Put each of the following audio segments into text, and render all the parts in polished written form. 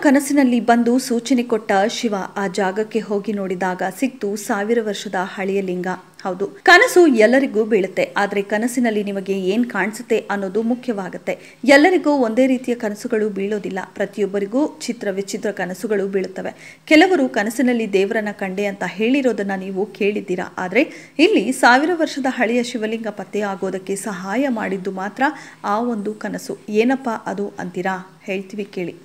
ಕನಸಿನಲ್ಲಿ ಬಂದು ಸೂಚನೆ ಕೊಟ್ಟ ಶಿವ ಆ ಜಾಗಕ್ಕೆ ಹೋಗಿ ನೋಡಿದಾಗ ಸಿಕ್ತು 1000 ವರ್ಷದ ಹಳೆಯ ಲಿಂಗ. ಹೌದು, ಕನಸು ಎಲ್ಲರಿಗೂ ಬೀಳುತ್ತೆ. ಆದರೆ ಕನಸಿನಲ್ಲಿ ನಿಮಗೆ ಏನ್ ಕಾಣಿಸುತ್ತೆ ಅನ್ನೋದು ಮುಖ್ಯವಾಗುತ್ತೆ. ಎಲ್ಲರಿಗೂ ಒಂದೇ ರೀತಿಯ ಕನಸುಗಳು ಬೀಳೋದಿಲ್ಲ. ಪ್ರತಿಯೊಬ್ಬರಿಗೂ ವಿಚಿತ್ರ ಕನಸುಗಳು ಬೀಳುತ್ತವೆ. ಕೆಲವರು ಕನಸಿನಲ್ಲಿ ದೇವರನ್ನ ಕಂಡೆ ಅಂತ ಹೇಳಿರೋದನ್ನ ನೀವು ಕೇಳಿದ್ದೀರಾ. ಆದರೆ ಇಲ್ಲಿ 1000 ವರ್ಷದ ಹಳೆಯ ಶಿವಲಿಂಗ ಪತ್ತೆಯಾಗೋದಕ್ಕೆ ಸಹಾಯ ಮಾಡಿದ್ದು ಮಾತ್ರ ಆ ಒಂದು ಕನಸು. ಏನಪ್ಪಾ ಅದು ಅಂತೀರಾ? ಹೇಳ್ತೀವಿ ಕೇಳಿ.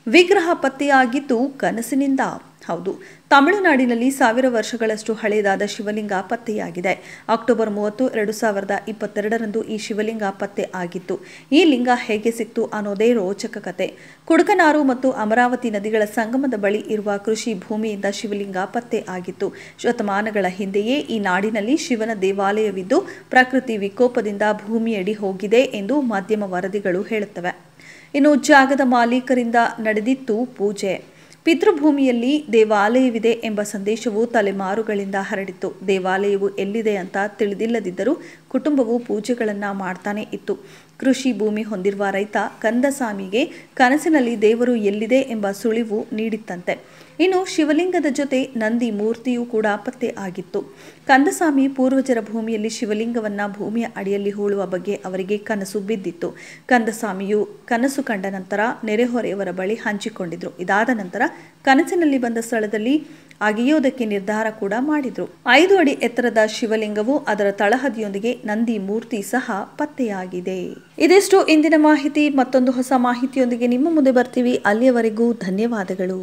ವಿಗ್ರಹ ಪತ್ತೆಯಾಗಿದ್ದು ಕನಸಿನಿಂದ. ಹೌದು, ತಮಿಳುನಾಡಿನಲ್ಲಿ 1000 ವರ್ಷಗಳಷ್ಟು ಹಳೆಯದಾದ ಶಿವಲಿಂಗ ಪತ್ತೆಯಾಗಿದೆ. ಅಕ್ಟೋಬರ್ 30, 2022ರಂದು ಈ ಶಿವಲಿಂಗ ಪತ್ತೆ ಆಗಿತ್ತು. ಈ ಲಿಂಗ ಹೇಗೆ ಸಿಕ್ತು ಅನ್ನೋದೇ ರೋಚಕ ಕತೆ. ಕುಡಕನಾರು ಮತ್ತು ಅಮರಾವತಿ ನದಿಗಳ ಸಂಗಮದ ಬಳಿ ಇರುವ ಕೃಷಿ ಭೂಮಿಯಿಂದ ಶಿವಲಿಂಗ ಪತ್ತೆ ಆಗಿತ್ತು. ಶತಮಾನಗಳ ಹಿಂದೆಯೇ ಈ ನಾಡಿನಲ್ಲಿ ಶಿವನ ದೇವಾಲಯವಿದ್ದು ಪ್ರಕೃತಿ ವಿಕೋಪದಿಂದ ಭೂಮಿಯಡಿ ಹೋಗಿದೆ ಎಂದು ಮಾಧ್ಯಮ ವರದಿಗಳು ಹೇಳುತ್ತವೆ. ಇನ್ನು ಜಾಗದ ಮಾಲೀಕರಿಂದ ನಡೆದಿತ್ತು ಪೂಜೆ. ಪಿತೃಭೂಮಿಯಲ್ಲಿ ದೇವಾಲಯವಿದೆ ಎಂಬ ಸಂದೇಶವು ತಲೆಮಾರುಗಳಿಂದ ಹರಡಿತ್ತು. ದೇವಾಲಯವು ಎಲ್ಲಿದೆ ಅಂತ ತಿಳಿದಿಲ್ಲದಿದ್ದರೂ ಕುಟುಂಬವು ಪೂಜೆಗಳನ್ನು ಮಾಡ್ತಾನೆ ಇತ್ತು. ಕೃಷಿ ಭೂಮಿ ಹೊಂದಿರುವ ರೈತ ಕಂದಸಾಮಿಗೆ ಕನಸಿನಲ್ಲಿ ದೇವರು ಎಲ್ಲಿದೆ ಎಂಬ ಸುಳಿವು ನೀಡಿತ್ತಂತೆ. ಇನ್ನು ಶಿವಲಿಂಗದ ಜೊತೆ ನಂದಿ ಮೂರ್ತಿಯೂ ಕೂಡ ಪತ್ತೆ ಆಗಿತ್ತು. ಕಂದಸಾಮಿ ಪೂರ್ವಜರ ಭೂಮಿಯಲ್ಲಿ ಶಿವಲಿಂಗವನ್ನ ಭೂಮಿಯ ಅಡಿಯಲ್ಲಿ ಹೂಳುವ ಬಗ್ಗೆ ಅವರಿಗೆ ಕನಸು ಬಿದ್ದಿತ್ತು. ಕಂದಸಾಮಿಯು ಕನಸು ಕಂಡ ನಂತರ ನೆರೆಹೊರೆಯವರ ಬಳಿ ಹಂಚಿಕೊಂಡಿದ್ರು. ಇದಾದ ನಂತರ ಕನಸಿನಲ್ಲಿ ಬಂದ ಸ್ಥಳದಲ್ಲಿ ಅಗೆಯೋದಕ್ಕೆ ನಿರ್ಧಾರ ಕೂಡ ಮಾಡಿದ್ರು. 5 ಅಡಿ ಎತ್ತರದ ಶಿವಲಿಂಗವು ಅದರ ತಳಹದಿಯೊಂದಿಗೆ ನಂದಿ ಮೂರ್ತಿ ಸಹ ಪತ್ತೆಯಾಗಿದೆ. ಇದಿಷ್ಟು ಇಂದಿನ ಮಾಹಿತಿ. ಮತ್ತೊಂದು ಹೊಸ ಮಾಹಿತಿಯೊಂದಿಗೆ ನಿಮ್ಮ ಮುಂದೆ ಬರ್ತೀವಿ. ಅಲ್ಲಿಯವರೆಗೂ ಧನ್ಯವಾದಗಳು.